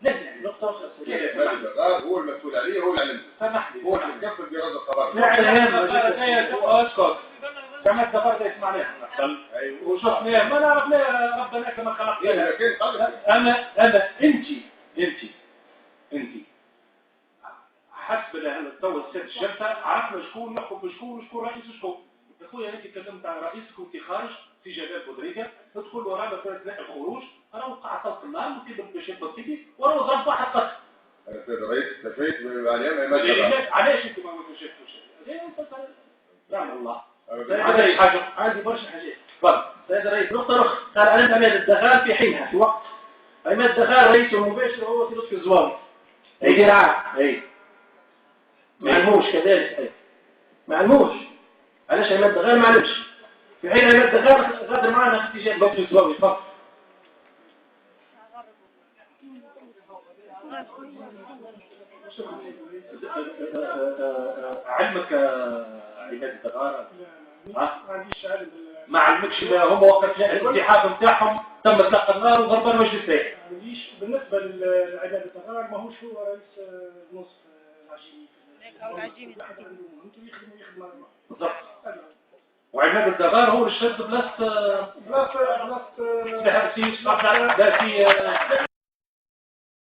لا نقطة هو المسؤول عليه، هو اللي سامحني هو اللي يكفل برد الخبر. لا كما تفرد اسمعني وشوفني ما نعرف ليه ربنا كما خلقنا. انا انت حسب التو الست الجلسه عرفنا شكون يحكم بشكون وشكون رئيس شكون. يا خويا انت تكلمت عن رئيسك وانت خارج في جلال بودريقه تدخل ورانا في اثناء الخروج انا وقع طلق النار وكيف باش يبطيكي وراه ضرب واحد قتل. الرئيس تفيت عليها ما علاش انت ما شفتوش؟ رحم الله. عندي حاجه عندي برشا حاجات. تفضل سيد الرئيس نقطه اخرى قال على عماد الدخال في حينها في وقت عماد الدخال رئيس المباشر هو في لطفي الزواوي. اي دراعه اي معلموش كذلك اي معلموش. علاش عماد الدخال ما علمش في حين عماد الدخال غادر معنا في اتجاه لطفي الزواوي فقط. علمك عماد الدخال ما علمكش هم وقت الانسحاب نتاعهم تم اطلاق النار وضربان وجه السيف. بالنسبه لعماد الدخال ماهوش هو رئيس نصف العجيني انتم يخدموا بالضبط. وعماد الدغار هو اللي شد بلاصه في